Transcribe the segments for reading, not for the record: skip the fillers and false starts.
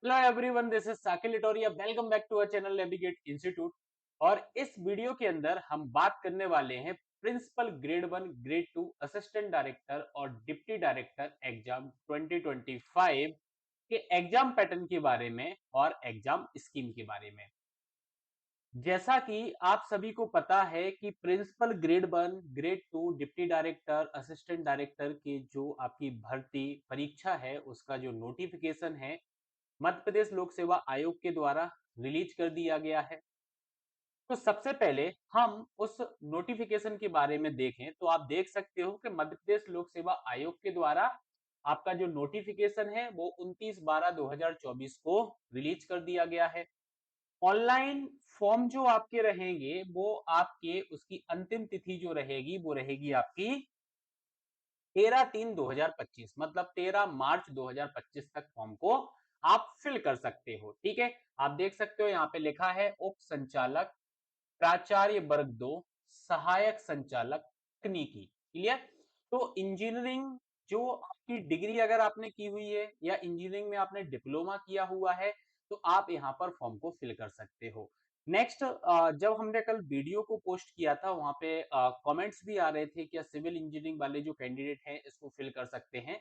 Hello everyone, this is Sakil Litoria. Welcome back to our channel Navigate Institute. और इस video के अंदर हम बात करने वाले हैं principal grade 1, grade 2 assistant director और डिप्टी डायरेक्टर एग्जाम 2025 के एग्जाम पैटर्न के बारे में और एग्जाम स्कीम के बारे में। जैसा कि आप सभी को पता है कि principal grade 1, grade 2, deputy director, assistant director के जो आपकी भर्ती परीक्षा है उसका जो नोटिफिकेशन है मध्य प्रदेश लोक सेवा आयोग के द्वारा रिलीज कर दिया गया है। तो सबसे पहले हम उस नोटिफिकेशन के बारे में देखें तो आप देख सकते हो कि मध्य प्रदेश लोक सेवा आयोग के द्वारा आपका जो नोटिफिकेशन है वो 29/12/2024 को रिलीज कर दिया गया है। ऑनलाइन फॉर्म जो आपके रहेंगे वो आपके उसकी अंतिम तिथि जो रहेगी वो रहेगी आपकी 13/3/2025, मतलब 13 मार्च 2025 तक फॉर्म को आप फिल कर सकते हो। ठीक है, आप देख सकते हो यहाँ पे लिखा है उप संचालक प्राचार्य वर्ग 2 सहायक संचालक तकनीकी। क्लियर। तो इंजीनियरिंग जो आपकी डिग्री अगर आपने की हुई है या इंजीनियरिंग में आपने डिप्लोमा किया हुआ है तो आप यहाँ पर फॉर्म को फिल कर सकते हो। नेक्स्ट, जब हमने कल वीडियो को पोस्ट किया था वहां पे कमेंट्स भी आ रहे थे कि सिविल इंजीनियरिंग वाले जो कैंडिडेट हैं इसको फिल कर सकते हैं।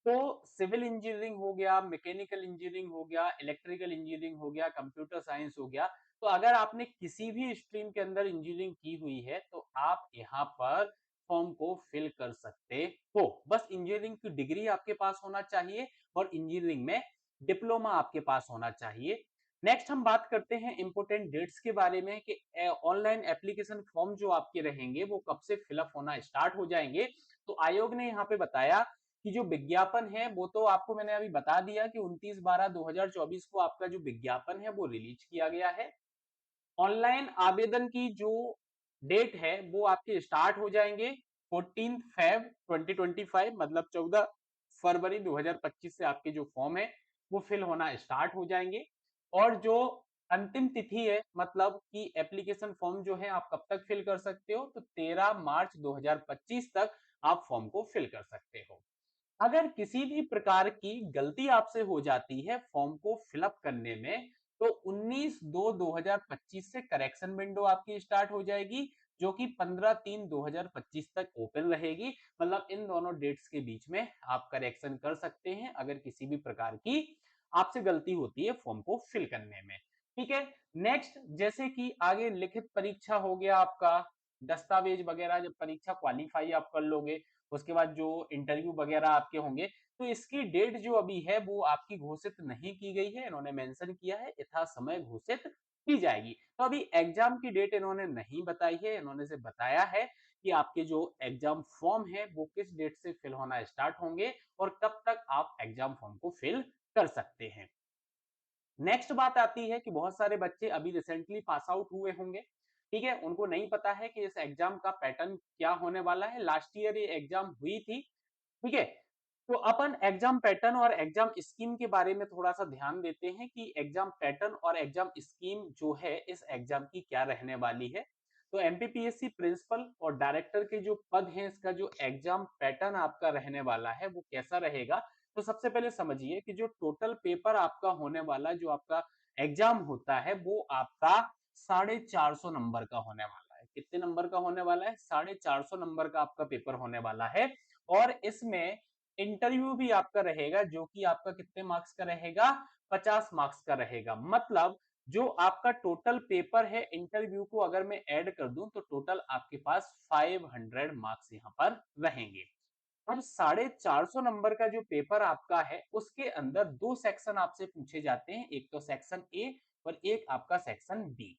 तो सिविल इंजीनियरिंग हो गया, मैकेनिकल इंजीनियरिंग हो गया, इलेक्ट्रिकल इंजीनियरिंग हो गया, कंप्यूटर साइंस हो गया, तो अगर आपने किसी भी स्ट्रीम के अंदर इंजीनियरिंग की हुई है तो आप यहाँ पर फॉर्म को फिल कर सकते हो। बस इंजीनियरिंग की डिग्री आपके पास होना चाहिए और इंजीनियरिंग में डिप्लोमा आपके पास होना चाहिए। नेक्स्ट हम बात करते हैं इंपोर्टेंट डेट्स के बारे में कि ऑनलाइन एप्लीकेशन फॉर्म जो आपके रहेंगे वो कब से फिलअप होना स्टार्ट हो जाएंगे। तो आयोग ने यहाँ पे बताया कि जो विज्ञापन है वो तो आपको मैंने अभी बता दिया कि 29/12/2024 को आपका जो विज्ञापन है वो रिलीज किया गया है। ऑनलाइन आवेदन की जो डेट है वो आपके स्टार्ट हो जाएंगे 14 फेब 2025, मतलब 14 फरवरी 2025 से आपके जो फॉर्म है वो फिल होना स्टार्ट हो जाएंगे। और जो अंतिम तिथि है, मतलब कि एप्लीकेशन फॉर्म जो है आप कब तक फिल कर सकते हो, तो 13 मार्च 2025 तक आप फॉर्म को फिल कर सकते हो। अगर किसी भी प्रकार की गलती आपसे हो जाती है फॉर्म को फिलअप करने में तो 19/2/2025 से करेक्शन विंडो आपकी स्टार्ट हो जाएगी जो कि 15/3/2025 तक ओपन रहेगी। मतलब इन दोनों डेट्स के बीच में आप करेक्शन कर सकते हैं अगर किसी भी प्रकार की आपसे गलती होती है फॉर्म को फिल करने में। ठीक है। नेक्स्ट, जैसे कि आगे लिखित परीक्षा हो गया आपका, दस्तावेज वगैरह जब परीक्षा क्वालिफाई आप कर लोगे उसके बाद जो इंटरव्यू वगैरह आपके होंगे, तो इसकी डेट जो अभी है वो आपकी घोषित नहीं की गई है। इन्होंने मेंशन किया है यथा समय घोषित की जाएगी। तो अभी एग्जाम की डेट इन्होंने नहीं बताई है, इन्होंने से बताया है कि आपके जो एग्जाम फॉर्म है वो किस डेट से फिल होना स्टार्ट होंगे और कब तक आप एग्जाम फॉर्म को फिल कर सकते हैं। नेक्स्ट बात आती है कि बहुत सारे बच्चे अभी रिसेंटली पास आउट हुए होंगे। ठीक है, उनको नहीं पता है कि इस एग्जाम का पैटर्न क्या होने वाला है। लास्ट ईयर ये एग्जाम हुई थी। ठीक है, तो अपन एग्जाम पैटर्न और एग्जाम स्कीम के बारे में थोड़ा सा ध्यान देते हैं कि एग्जाम पैटर्न और एग्जाम स्कीम जो है इस एग्जाम की क्या रहने वाली है। तो एमपीपीएससी प्रिंसिपल और डायरेक्टर के जो पद हैं इसका जो एग्जाम पैटर्न आपका रहने वाला है वो कैसा रहेगा। तो सबसे पहले समझिए कि जो टोटल पेपर आपका होने वाला, जो आपका एग्जाम होता है वो आपका 450 नंबर का होने वाला है। कितने नंबर का होने वाला है? 450 नंबर का आपका पेपर होने वाला है। और इसमें इंटरव्यू भी आपका रहेगा जो कि आपका कितने मार्क्स का रहेगा? 50 मार्क्स का रहेगा। मतलब जो आपका टोटल पेपर है इंटरव्यू को अगर मैं ऐड कर दूं तो टोटल आपके पास 500 मार्क्स यहां पर रहेंगे। अब 450 नंबर का जो पेपर आपका है उसके अंदर दो सेक्शन आपसे पूछे जाते हैं, एक तो सेक्शन ए और एक आपका सेक्शन बी।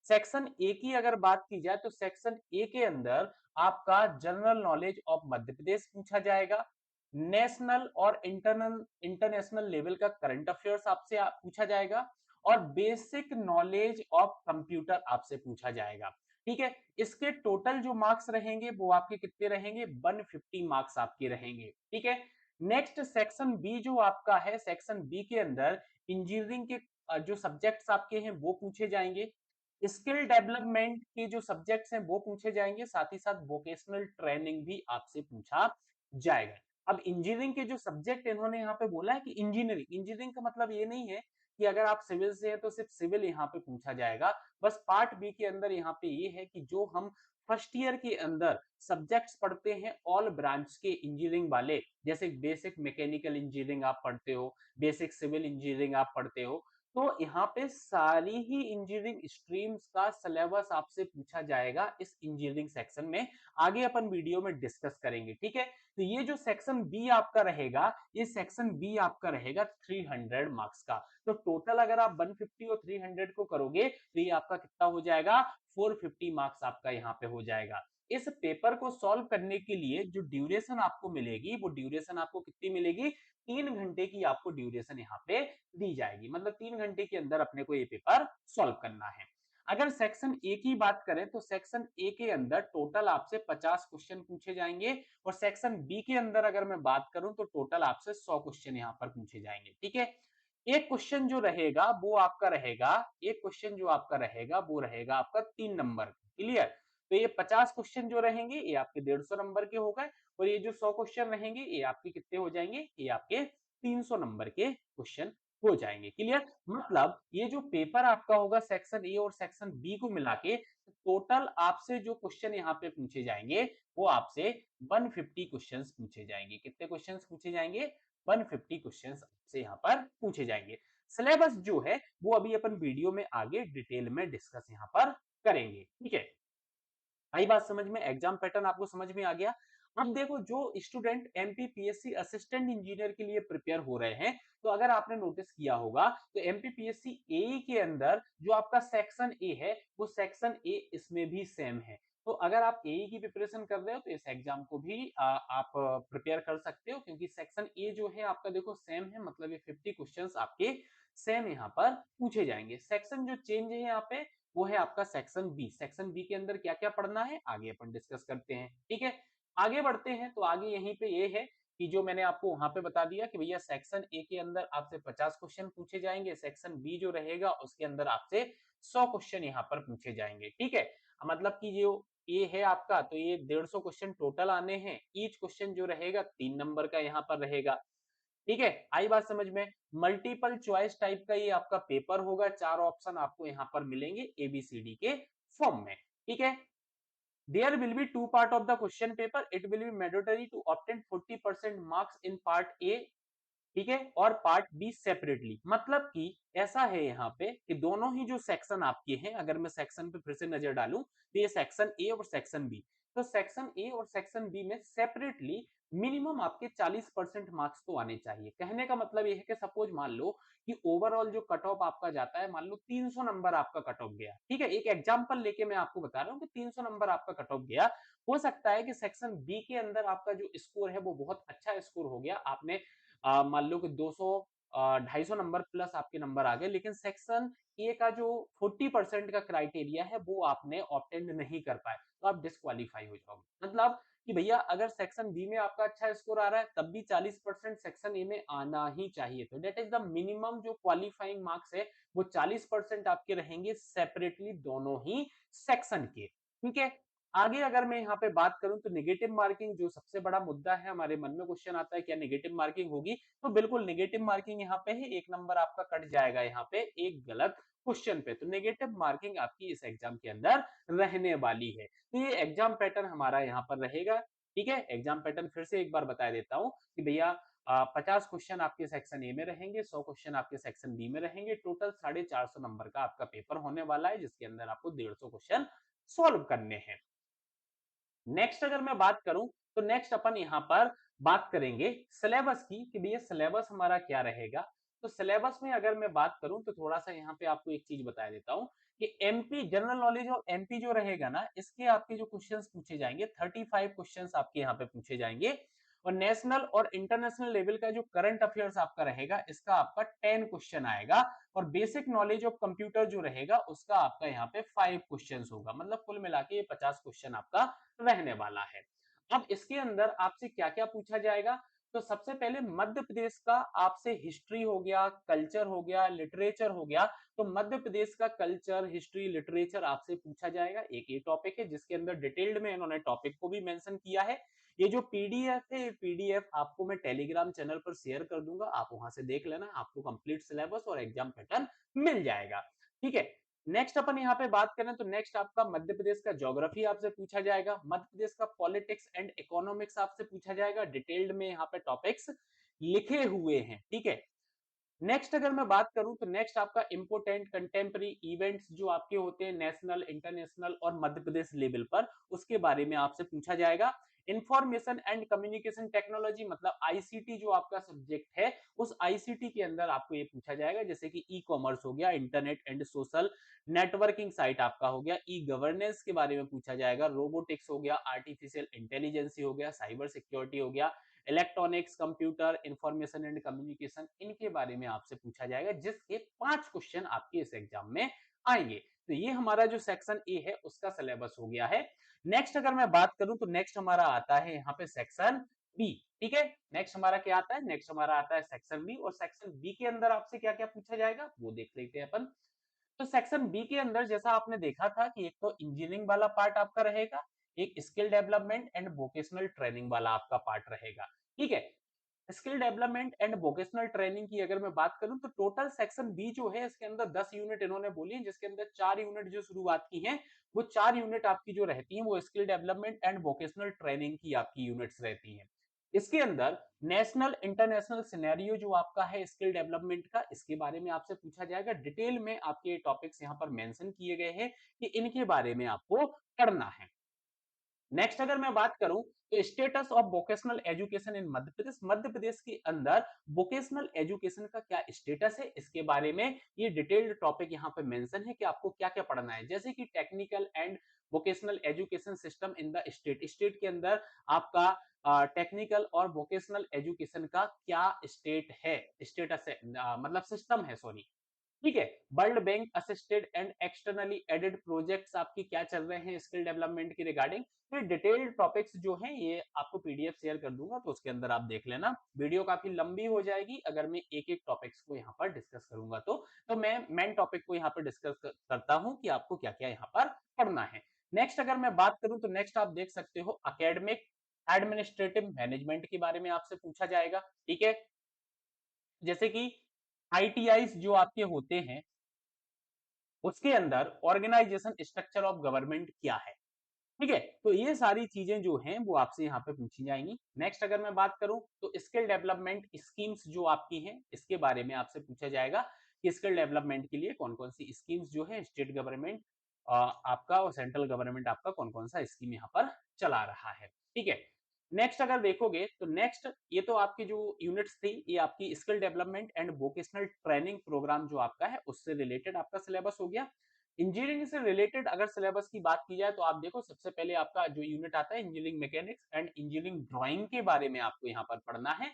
सेक्शन ए की अगर बात की जाए तो सेक्शन ए के अंदर आपका general knowledge of Madhya Pradesh पूछा जाएगा, नेशनल और इंटरनेशनल लेवल का करंट अफेयर्स आपसे पूछा जाएगा और बेसिक नॉलेज ऑफ कंप्यूटर आपसे पूछा जाएगा। ठीक है, इसके टोटल जो मार्क्स रहेंगे वो आपके कितने रहेंगे? 150 मार्क्स आपके रहेंगे। ठीक है। नेक्स्ट सेक्शन बी जो आपका है, सेक्शन बी के अंदर इंजीनियरिंग के जो सब्जेक्ट्स आपके हैं वो पूछे जाएंगे, स्किल डेवलपमेंट के जो सब्जेक्ट्स हैं वो पूछे जाएंगे, साथ ही साथ वोकेशनल ट्रेनिंग भी आपसे पूछा जाएगा। अब इंजीनियरिंग के जो सब्जेक्ट इन्होंने यहाँ पे बोला है कि इंजीनियरिंग, इंजीनियरिंग का मतलब ये नहीं है कि अगर आप सिविल से हैं तो सिर्फ सिविल यहाँ पे पूछा जाएगा। बस पार्ट बी के अंदर यहाँ पे ये है कि जो हम फर्स्ट ईयर के अंदर सब्जेक्ट्स पढ़ते हैं ऑल ब्रांच के इंजीनियरिंग वाले, जैसे बेसिक मैकेनिकल इंजीनियरिंग आप पढ़ते हो, बेसिक सिविल इंजीनियरिंग आप पढ़ते हो, तो यहाँ पे सारी ही इंजीनियरिंग स्ट्रीम्स का सिलेबस आपसे पूछा जाएगा इस इंजीनियरिंग सेक्शन में। आगे अपन वीडियो में डिस्कस करेंगे, ठीक है। तो ये जो सेक्शन बी आपका रहेगा, ये सेक्शन बी आपका रहेगा 300 मार्क्स का। तो टोटल अगर आप 150 और 300 को करोगे तो ये आपका कितना हो जाएगा, 450 मार्क्स आपका यहाँ पे हो जाएगा। इस पेपर को सॉल्व करने के लिए जो ड्यूरेशन आपको मिलेगी, वो ड्यूरेशन आपको कितनी मिलेगी, 3 घंटे की आपको ड्यूरेशन यहाँ पे दी जाएगी। मतलब 3 घंटे के अंदर अपने को ये पेपर सॉल्व करना है। अगर सेक्शन ए की बात करें तो सेक्शन ए के अंदर टोटल आपसे 50 क्वेश्चन पूछे जाएंगे, और सेक्शन बी के अंदर अगर मैं बात करूं तो टोटल आपसे 100 क्वेश्चन यहाँ पर पूछे जाएंगे, ठीक है। एक क्वेश्चन जो रहेगा वो आपका रहेगा, एक क्वेश्चन जो आपका रहेगा वो रहेगा आपका 3 नंबर, क्लियर। तो ये 50 क्वेश्चन जो रहेंगे ये आपके 150 नंबर के हो गए, और ये जो 100 क्वेश्चन रहेंगे ये आपके कितने हो जाएंगे, ये आपके 300 नंबर के क्वेश्चन हो जाएंगे, क्लियर। मतलब ये जो पेपर आपका होगा सेक्शन ए और सेक्शन बी को मिला के, टोटल आपसे जो क्वेश्चन यहाँ पे पूछे जाएंगे वो आपसे 150 क्वेश्चंस पूछे जाएंगे। कितने क्वेश्चंस पूछे जाएंगे, 150 क्वेश्चंस आपसे यहाँ पर पूछे जाएंगे। सिलेबस जो है वो अभी अपन वीडियो में आगे डिटेल में डिस्कस यहाँ पर करेंगे, ठीक है। आई बात समझ में, एग्जाम पैटर्न आपको समझ में आ गया। अब देखो जो स्टूडेंट एमपीपीएससी असिस्टेंट इंजीनियर के लिए प्रिपेयर हो रहे हैं, तो अगर आपने नोटिस किया होगा तो एमपीपीएससी ए के अंदर जो आपका सेक्शन ए है वो सेक्शन ए इसमें भी सेम है। तो अगर आप ए की प्रिपरेशन कर रहे हो तो इस एग्जाम को भी आप प्रिपेयर कर सकते हो, क्योंकि सेक्शन ए जो है आपका देखो सेम है, मतलब ये 50 क्वेश्चंस आपके सेम यहाँ पर पूछे जाएंगे। सेक्शन जो चेंज है यहाँ पे वो है आपका सेक्शन बी। सेक्शन बी के अंदर क्या क्या पढ़ना है आगे अपन डिस्कस करते हैं, ठीक है। आगे बढ़ते हैं तो आगे यहीं पे ये है कि जो मैंने आपको वहां पे बता दिया कि भैया सेक्शन ए के अंदर आपसे 50 क्वेश्चन पूछे जाएंगे, सेक्शन बी जो रहेगा उसके अंदर आपसे 100 क्वेश्चन यहाँ पर पूछे जाएंगे, ठीक है। मतलब कि जो ये है आपका, तो ये 150 क्वेश्चन टोटल आने हैं। ईच क्वेश्चन जो रहेगा 3 नंबर का यहाँ पर रहेगा, ठीक है। आई बात समझ में। मल्टीपल चॉइस टाइप का ये आपका पेपर होगा, 4 ऑप्शन आपको यहाँ पर मिलेंगे एबीसीडी के फॉर्म में, ठीक है। There will be two part of the question paper. It will be mandatory to obtain 40% marks in part A, ठीक है, और पार्ट बी सेपरेटली। मतलब कि ऐसा है यहाँ पे कि दोनों ही जो सेक्शन आपके हैं, अगर मैं सेक्शन पे फिर से नजर डालूं तो ये सेक्शन ए और सेक्शन बी, तो सेक्शन ए और सेक्शन बी में सेपरेटली मिनिमम आपके 40% मार्क्स तो आने चाहिए। कहने का मतलब ये है कि सपोज मान लो कि ओवरऑल जो कट ऑफ आपका जाता है, मान लो 300 नंबर आपका कट ऑफ गया, ठीक है। एक एग्जांपल लेके मैं आपको बता रहा हूँ कि 300 नंबर आपका कट ऑफ गया, हो सकता है कि सेक्शन बी के अंदर आपका जो स्कोर है वो बहुत अच्छा स्कोर हो गया, आपने मान लो कि 200 250 नंबर प्लस आपके नंबर आ गए, लेकिन सेक्शन ए का जो 40% का क्राइटेरिया है वो आपने ऑब्टेन नहीं कर पाए, तो आप डिस्क्वालीफाई हो जाओगे। मतलब कि भैया अगर सेक्शन बी में आपका अच्छा स्कोर आ रहा है तब भी 40% सेक्शन ए में आना ही चाहिए, तो दैट इज द मिनिमम जो क्वालिफाइंग मार्क्स है वो 40% आपके रहेंगे सेपरेटली दोनों ही सेक्शन के, ठीक है। आगे अगर मैं यहाँ पे बात करूं तो नेगेटिव मार्किंग जो सबसे बड़ा मुद्दा है, हमारे मन में क्वेश्चन आता है क्या नेगेटिव मार्किंग होगी, तो बिल्कुल नेगेटिव मार्किंग यहाँ पे है, 1 नंबर आपका कट जाएगा यहाँ पे एक गलत क्वेश्चन पे, तो नेगेटिव मार्किंग आपकी इस एग्जाम के अंदर रहने वाली है। तो ये एग्जाम पैटर्न हमारा यहाँ पर रहेगा, ठीक है। एग्जाम पैटर्न फिर से एक बार बता देता हूँ कि भैया 50 क्वेश्चन आपके सेक्शन ए में रहेंगे, 100 क्वेश्चन आपके सेक्शन बी में रहेंगे, टोटल 450 नंबर का आपका पेपर होने वाला है, जिसके अंदर आपको 150 क्वेश्चन सॉल्व करने हैं। नेक्स्ट अगर मैं बात करूं तो नेक्स्ट अपन यहां पर बात करेंगे सिलेबस की कि भैया सिलेबस हमारा क्या रहेगा। तो सिलेबस में अगर मैं बात करूं तो थोड़ा सा यहां पे आपको एक चीज बता देता हूं कि MP general knowledge of MP जो रहेगा ना, इसके आपके जो क्वेश्चंस पूछे जाएंगे 35 क्वेश्चंस आपके यहाँ पे पूछे जाएंगे, और नेशनल और इंटरनेशनल लेवल का जो करंट अफेयर्स आपका रहेगा इसका आपका 10 क्वेश्चन आएगा, और बेसिक नॉलेज ऑफ कंप्यूटर जो रहेगा उसका आपका यहाँ पे 5 क्वेश्चंस होगा। मतलब कुल मिला के ये 50 क्वेश्चन आपका रहने वाला है। अब इसके अंदर आपसे क्या क्या पूछा जाएगा, तो सबसे पहले मध्य प्रदेश का आपसे हिस्ट्री हो गया, कल्चर हो गया, लिटरेचर हो गया। तो मध्य प्रदेश का कल्चर, हिस्ट्री, लिटरेचर आपसे पूछा जाएगा, एक ये टॉपिक है जिसके अंदर डिटेल्ड में इन्होंने टॉपिक को भी मेंशन किया है। ये जो पीडीएफ है, ये पीडीएफ आपको मैं टेलीग्राम चैनल पर शेयर कर दूंगा, आप वहां से देख लेना, आपको कंप्लीट सिलेबस और एग्जाम पैटर्न मिल जाएगा। ठीक है, नेक्स्ट अपन यहाँ पे बात करें तो नेक्स्ट आपका मध्य प्रदेश का ज्योग्राफी आपसे पूछा जाएगा, मध्य प्रदेश का पॉलिटिक्स एंड इकोनॉमिक्स आपसे पूछा जाएगा, डिटेल्ड में यहाँ पे टॉपिक्स लिखे हुए हैं। ठीक है, नेक्स्ट अगर मैं बात करूं तो नेक्स्ट आपका इंपोर्टेंट कंटेम्पररी इवेंट्स जो आपके होते हैं नेशनल, इंटरनेशनल और मध्य प्रदेश लेवल पर, उसके बारे में आपसे पूछा जाएगा। इंफॉर्मेशन एंड कम्युनिकेशन टेक्नोलॉजी मतलब आईसीटी जो आपका सब्जेक्ट है, उस आईसीटी के अंदर आपको ये पूछा जाएगा, जैसे कि ई कॉमर्स हो गया, internet and social networking site आपका हो गया, ई गवर्नेंस के बारे में पूछा जाएगा, रोबोटिक्स हो गया, आर्टिफिशियल इंटेलिजेंस हो गया, साइबर सिक्योरिटी हो गया, electronics, computer, information and communication, इनके बारे में आपसे पूछा जाएगा, जिसके 5 क्वेश्चन आपके इस एग्जाम में आएंगे। तो ये हमारा जो सेक्शन ए है उसका सिलेबस हो गया है। नेक्स्ट अगर मैं बात करूं तो नेक्स्ट हमारा आता है यहाँ पे सेक्शन बी। ठीक है, नेक्स्ट हमारा क्या आता है, नेक्स्ट हमारा आता है सेक्शन बी, और सेक्शन बी के अंदर आपसे क्या क्या पूछा जाएगा वो देख लेते हैं अपन। तो सेक्शन बी के अंदर जैसा आपने देखा था कि एक तो इंजीनियरिंग वाला पार्ट आपका रहेगा, एक skill development and vocational training वाला आपका पार्ट रहेगा। ठीक है, skill development and vocational training की अगर मैं बात करूं तो टोटल सेक्शन बी जो है इसके अंदर 10 यूनिट इन्होंने बोली है, जिसके अंदर 4 यूनिट जो शुरुआत की हैं वो 4 यूनिट आपकी जो रहती हैं वो skill development and vocational training की आपकी यूनिट्स रहती हैं। इसके अंदर नेशनल इंटरनेशनल सिनेरियो जो आपका है स्किल डेवलपमेंट का, इसके बारे में आपसे पूछा जाएगा। डिटेल में आपके टॉपिक्स यहाँ पर मेंशन किए गए हैं कि इनके बारे में आपको पढ़ना है। नेक्स्ट अगर मैं बात करूं तो status of vocational education in Madhya Pradesh, Madhya Pradesh के अंदर वोकेशनल एजुकेशन का क्या स्टेटस है, इसके बारे में ये डिटेल्ड टॉपिक यहाँ पे मेंशन है कि आपको क्या क्या पढ़ना है, जैसे कि technical and vocational education system in the state, state के अंदर आपका टेक्निकल और वोकेशनल एजुकेशन का क्या स्टेट है, स्टेटस है, मतलब सिस्टम है, सॉरी। ठीक है, World Bank assisted and externally aided projects आपकी क्या चल रहे हैं स्किल डेवलपमेंट के रिगार्डिंग, ये डिटेल्ड टॉपिक्स जो हैं ये आपको पीडीएफ शेयर कर दूंगा, तो उसके अंदर आप देख लेना। वीडियो काफी लंबी हो जाएगी अगर मैं एक एक टॉपिक्स को यहाँ पर डिस्कस करूंगा, तो मैं मेन टॉपिक को यहाँ पर डिस्कस करता हूँ कि आपको क्या क्या यहाँ पर पढ़ना है। नेक्स्ट अगर मैं बात करूं तो नेक्स्ट आप देख सकते हो एकेडमिक एडमिनिस्ट्रेटिव मैनेजमेंट के बारे में आपसे पूछा जाएगा। ठीक है, जैसे कि आईटीआईस जो आपके होते हैं उसके अंदर ऑर्गेनाइजेशन स्ट्रक्चर ऑफ गवर्नमेंट क्या है। ठीक है, तो ये सारी चीजें जो हैं वो आपसे यहाँ पे पूछी जाएंगी। नेक्स्ट अगर मैं बात करूं तो स्किल डेवलपमेंट स्कीम्स जो आपकी हैं इसके बारे में आपसे पूछा जाएगा कि स्किल डेवलपमेंट के लिए कौन कौन सी स्कीम्स जो है स्टेट गवर्नमेंट आपका और सेंट्रल गवर्नमेंट आपका कौन कौन सा स्कीम यहाँ पर चला रहा है। ठीक है, नेक्स्ट अगर देखोगे तो नेक्स्ट ये तो आपकी जो यूनिट्स थी ये आपकी skill development and vocational training program जो आपका है उससे रिलेटेड आपका सिलेबस हो गया। इंजीनियरिंग से रिलेटेड अगर सिलेबस की बात की जाए तो आप देखो सबसे पहले आपका जो यूनिट आता है engineering mechanics and engineering drawing के बारे में आपको यहाँ पर पढ़ना है।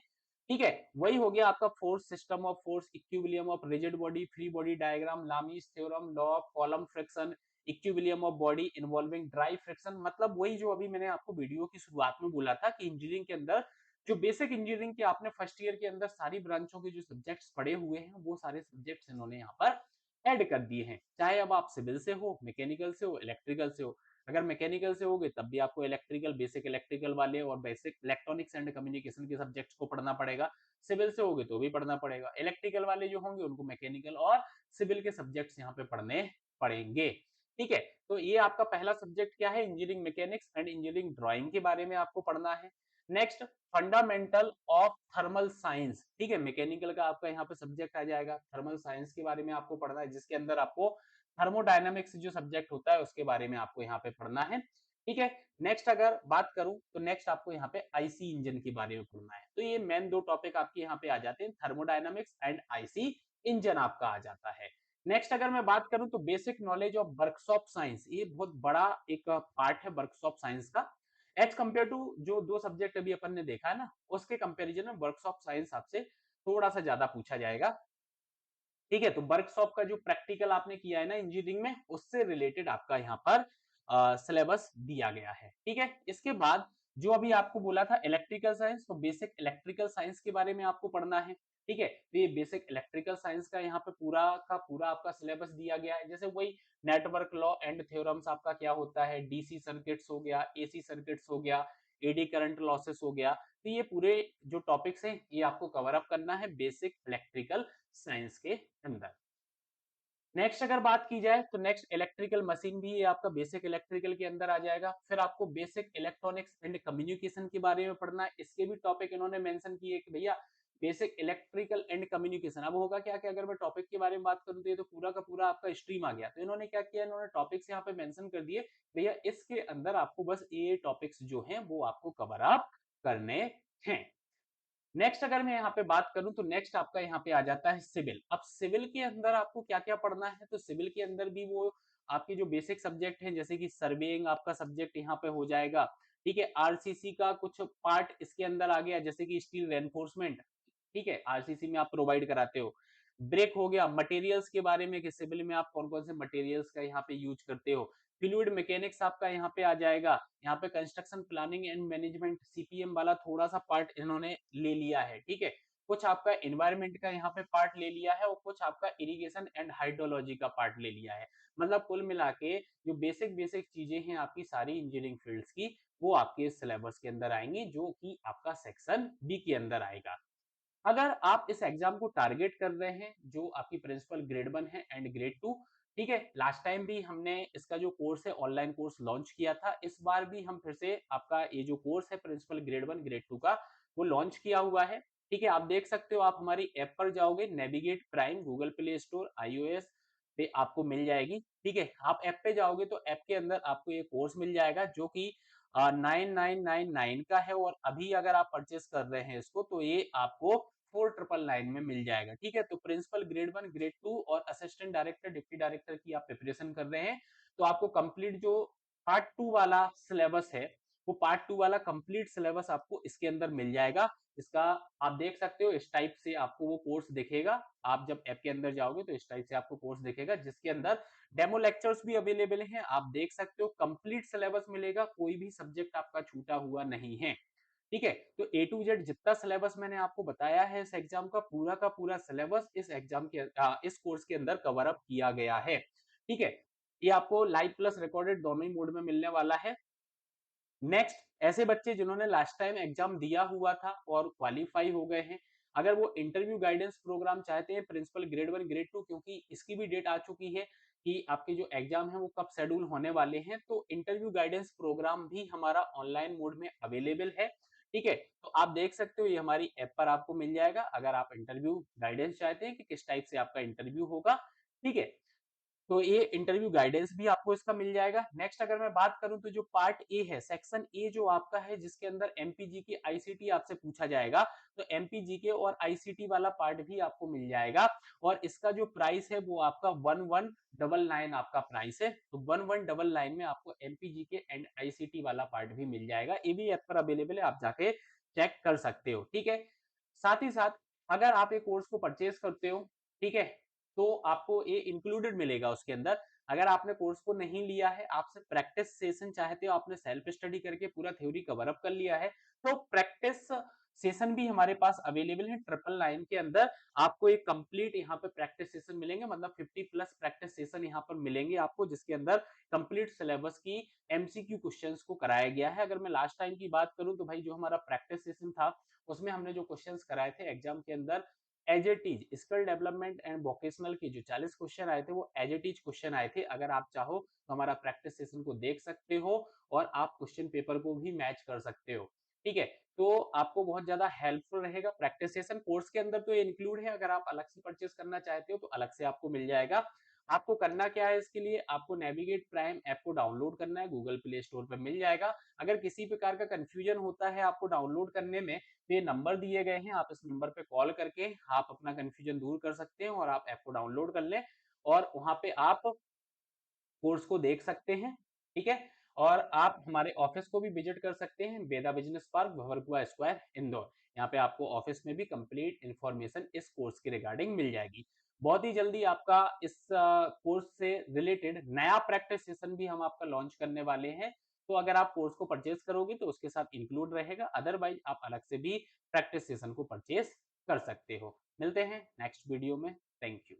ठीक है, वही हो गया आपका force, system of force, equilibrium of rigid body, free body diagram, Lami's theorem, law of column friction, equilibrium of body involving dry friction, मतलब वही जो अभी मैंने आपको वीडियो की शुरुआत में बोला था कि इंजीनियरिंग के अंदर जो बेसिक इंजीनियरिंग के आपने फर्स्ट ईयर के अंदर सारी ब्रांचों के जो सब्जेक्ट्स पढ़े हुए हैं वो सारे सब्जेक्ट्स इन्होंने यहाँ पर ऐड कर दिए हैं, चाहे अब आप सिविल से हो, मैकेनिकल से हो, इलेक्ट्रिकल से हो। अगर मैकेनिकल से होगे तब भी आपको इलेक्ट्रिकल, बेसिक इलेक्ट्रिकल वाले और बेसिक इलेक्ट्रॉनिक्स एंड कम्युनिकेशन के सब्जेक्ट्स को पढ़ना पड़ेगा। सिविल से होगे तो भी पढ़ना पड़ेगा। इलेक्ट्रिकल वाले जो होंगे उनको मैकेनिकल और सिविल के सब्जेक्ट्स यहाँ पे पढ़ने पड़ेंगे। ठीक है, तो ये आपका पहला सब्जेक्ट क्या है, engineering mechanics and engineering drawing के बारे में आपको पढ़ना है। Next fundamental of thermal science. ठीक है, मैकेनिकल का आपका यहाँ पे सब्जेक्ट आ जाएगा, थर्मल साइंस के बारे में आपको पढ़ना है, जिसके अंदर आपको थर्मोडायनामिक्स जो सब्जेक्ट होता है उसके बारे में आपको यहाँ पे पढ़ना है। ठीक है, नेक्स्ट अगर बात करूं तो नेक्स्ट आपको यहाँ पे आईसी इंजन के बारे में पढ़ना है। तो ये मेन दो टॉपिक आपके यहाँ पे आ जाते हैं, थर्मोडायनामिक्स एंड आईसी इंजन आपका आ जाता है। नेक्स्ट अगर मैं बात करूं तो basic knowledge of workshop science, ये बहुत बड़ा एक पार्ट है वर्कशॉप साइंस का। एज कंपेयर टू जो दो सब्जेक्ट अभी अपन ने देखा है ना, उसके कंपैरिजन में वर्कशॉप साइंस आपसे थोड़ा सा ज्यादा पूछा जाएगा। ठीक है, तो वर्कशॉप का जो प्रैक्टिकल आपने किया है ना इंजीनियरिंग में, उससे रिलेटेड आपका यहाँ पर सिलेबस दिया गया है। ठीक है, इसके बाद जो अभी आपको बोला था इलेक्ट्रिकल साइंस, तो बेसिक इलेक्ट्रिकल साइंस के बारे में आपको पढ़ना है। ठीक है, तो ये बेसिक इलेक्ट्रिकल साइंस का यहाँ पे पूरा का पूरा आपका सिलेबस दिया गया है। जैसे वही नेटवर्क लॉ एंड थ्योरम्स आपका क्या होता है, डीसी सर्किट्स हो गया, एसी सर्किट्स हो गया, एडी करंट लॉसेस हो गया। तो ये पूरे जो टॉपिक्स हैं ये आपको कवर अप करना है बेसिक इलेक्ट्रिकल साइंस के अंदर। नेक्स्ट अगर बात की जाए तो नेक्स्ट इलेक्ट्रिकल मशीन भी ये आपका बेसिक इलेक्ट्रिकल के अंदर आ जाएगा। फिर आपको बेसिक इलेक्ट्रॉनिक्स एंड कम्युनिकेशन के बारे में पढ़ना है, इसके भी टॉपिक इन्होंने मेंशन किए कि भैया बेसिक इलेक्ट्रिकल एंड कम्युनिकेशन। अब होगा क्या कि अगर मैं टॉपिक के बारे में बात करूं तो ये तो पूरा का पूरा आपका स्ट्रीम आ गया। तो इन्होंने क्या किया, इन्होंने टॉपिक्स यहाँ पे मेंशन कर दिए, भैया इसके अंदर आपको बस ये टॉपिक्स जो हैं वो आपको कवर अप करने हैं। नेक्स्ट अगर मैं यहाँ पे बात करूं तो नेक्स्ट आपका यहाँ पे आ जाता है सिविल। अब सिविल के अंदर आपको क्या क्या पढ़ना है, तो सिविल के अंदर भी वो आपके जो बेसिक सब्जेक्ट हैं जैसे कि सर्वेइंग आपका सब्जेक्ट यहाँ पे हो जाएगा, ठीक है। आरसीसी का कुछ पार्ट इसके अंदर आ गया जैसे कि स्टील रेनफोर्समेंट, ठीक है, आरसीसी में आप प्रोवाइड कराते हो। ब्रेक हो गया, मटेरियल्स के बारे में कि सिविल में आप कौन कौन से मटेरियल्स का यहाँ पे यूज करते हो। फ्लूइड मैकेनिक्स आपका यहाँ पे आ जाएगा। यहाँ पे construction planning and management CPM वाला थोड़ा सा पार्ट इन्होंने ले लिया है, ठीक है। कुछ आपका एनवायरमेंट का यहाँ पे पार्ट ले लिया है और कुछ आपका इरिगेशन एंड हाइड्रोलॉजी का पार्ट ले लिया है। मतलब कुल मिला के जो बेसिक बेसिक चीजें हैं आपकी सारी इंजीनियरिंग फील्ड्स की, वो आपके सिलेबस के अंदर आएंगी, जो कि आपका सेक्शन बी के अंदर आएगा। अगर आप इस एग्जाम को टारगेट कर रहे हैं जो आपकी प्रिंसिपल ग्रेड 1 है एंड ग्रेड 2, ठीक है, लास्ट टाइम भी हमने इसका जो कोर्स है ऑनलाइन कोर्स लॉन्च किया था, इस बार भी हम फिर से आपका ये जो कोर्स है प्रिंसिपल ग्रेड 1 ग्रेड 2 का वो लॉन्च किया हुआ है, ठीक है। आप देख सकते हो, आप हमारी ऐप पर जाओगे, navigate prime Google play store iOS पे आपको मिल जाएगी, ठीक है। आप ऐप पे जाओगे तो ऐप के अंदर आपको ये कोर्स मिल जाएगा जो कि 9999 का है, और अभी अगर आप परचेस कर रहे हैं इसको तो ये आपको 4999 में मिल जाएगा, ठीक है। तो प्रिंसिपल ग्रेड 1 ग्रेड 2 और असिस्टेंट डायरेक्टर डिप्टी डायरेक्टर की आप प्रिपरेशन कर रहे हैं तो आपको कंप्लीट जो पार्ट 2 वाला सिलेबस है, वो पार्ट 2 वाला कंप्लीट सिलेबस आपको इसके अंदर मिल जाएगा। इसका आप देख सकते हो, इस टाइप से आपको वो कोर्स दिखेगा। आप जब ऐप के अंदर जाओगे तो इस टाइप से आपको कोर्स दिखेगा जिसके अंदर डेमो लेक्चर्स भी अवेलेबल हैं। आप देख सकते हो, कंप्लीट सिलेबस मिलेगा, कोई भी सब्जेक्ट आपका छूटा हुआ नहीं है, ठीक है। तो ए टू जेड जितना सिलेबस मैंने आपको बताया है इस एग्जाम का पूरा सिलेबस इस एग्जाम के इस कोर्स के अंदर कवर अप किया गया है, ठीक है। ये आपको लाइव प्लस रिकॉर्डेड दोनों ही मोड में मिलने वाला है। नेक्स्ट, ऐसे बच्चे जिन्होंने लास्ट टाइम एग्जाम दिया हुआ था और क्वालिफाई हो गए हैं, अगर वो इंटरव्यू गाइडेंस प्रोग्राम चाहते हैं प्रिंसिपल ग्रेड 1 ग्रेड 2, क्योंकि इसकी भी डेट आ चुकी है कि आपके जो एग्जाम है वो कब शेड्यूल होने वाले हैं, तो इंटरव्यू गाइडेंस प्रोग्राम भी हमारा ऑनलाइन मोड में अवेलेबल है, ठीक है। तो आप देख सकते हो, ये हमारी ऐप पर आपको मिल जाएगा अगर आप इंटरव्यू गाइडेंस चाहते हैं कि किस टाइप से आपका इंटरव्यू होगा, ठीक है। तो ये इंटरव्यू गाइडेंस भी आपको इसका मिल जाएगा। नेक्स्ट अगर मैं बात करूं तो जो पार्ट ए है, सेक्शन ए जो आपका है जिसके अंदर एमपीजी की आईसीटी आपसे पूछा जाएगा, तो एमपीजी के और आईसीटी वाला पार्ट भी आपको मिल जाएगा। और इसका जो प्राइस है वो आपका 1199 आपका प्राइस है। तो 1199 में आपको एमपीजी के एंड आईसीटी वाला पार्ट भी मिल जाएगा। ये भी ऐप पर अवेलेबल है, आप जाके चेक कर सकते हो, ठीक है। साथ ही साथ अगर आप ये कोर्स को परचेज करते हो, ठीक है, तो आपको ये इंक्लूडेड मिलेगा उसके अंदर। अगर आपने कोर्स को नहीं लिया है, आपसे प्रैक्टिस सेशन चाहते हो, आपने सेल्फ स्टडी करके पूरा थ्योरी कवर अप कर लिया है, तो प्रैक्टिस सेशन भी हमारे पास अवेलेबल है। 999 के अंदर आपको एक कंप्लीट यहाँ पे प्रैक्टिस सेशन मिलेंगे, मतलब 50 प्लस प्रैक्टिस सेशन यहाँ पर मिलेंगे आपको, जिसके अंदर कंप्लीट सिलेबस की एमसीक्यू क्वेश्चंस को कराया गया है। अगर मैं लास्ट टाइम की बात करूं तो भाई जो हमारा प्रैक्टिस सेशन था उसमें हमने जो क्वेश्चंस कराए थे एग्जाम के अंदर, as it is skill development and vocational के जो 40 क्वेश्चन आए थे वो एज इट इज क्वेश्चन आए थे। अगर आप चाहो तो हमारा प्रैक्टिस सेशन को देख सकते हो और आप क्वेश्चन पेपर को भी मैच कर सकते हो, ठीक है। तो आपको बहुत ज्यादा हेल्पफुल रहेगा प्रैक्टिस सेशन। कोर्स के अंदर तो ये इंक्लूड है, अगर आप अलग से परचेस करना चाहते हो तो अलग से आपको मिल जाएगा। आपको करना क्या है, इसके लिए आपको नेविगेट प्राइम ऐप को डाउनलोड करना है, गूगल प्ले स्टोर पर मिल जाएगा। अगर किसी प्रकार का कंफ्यूजन होता है आपको डाउनलोड करने में, तो ये नंबर दिए गए हैं, आप इस नंबर पे कॉल करके आप अपना कंफ्यूजन दूर कर सकते हैं और आप ऐप को डाउनलोड कर लें और वहां पे आप कोर्स को देख सकते हैं, ठीक है। और आप हमारे ऑफिस को भी विजिट कर सकते हैं, वेदा business park Bhawarkuan square Indore. यहाँ पे आपको ऑफिस में भी कंप्लीट इंफॉर्मेशन इस कोर्स के रिगार्डिंग मिल जाएगी। बहुत ही जल्दी आपका इस कोर्स से रिलेटेड नया प्रैक्टिस सेशन भी हम आपका लॉन्च करने वाले हैं। तो अगर आप कोर्स को परचेज करोगे तो उसके साथ इंक्लूड रहेगा, अदरवाइज आप अलग से भी प्रैक्टिस सेशन को परचेज कर सकते हो। मिलते हैं नेक्स्ट वीडियो में। Thank you.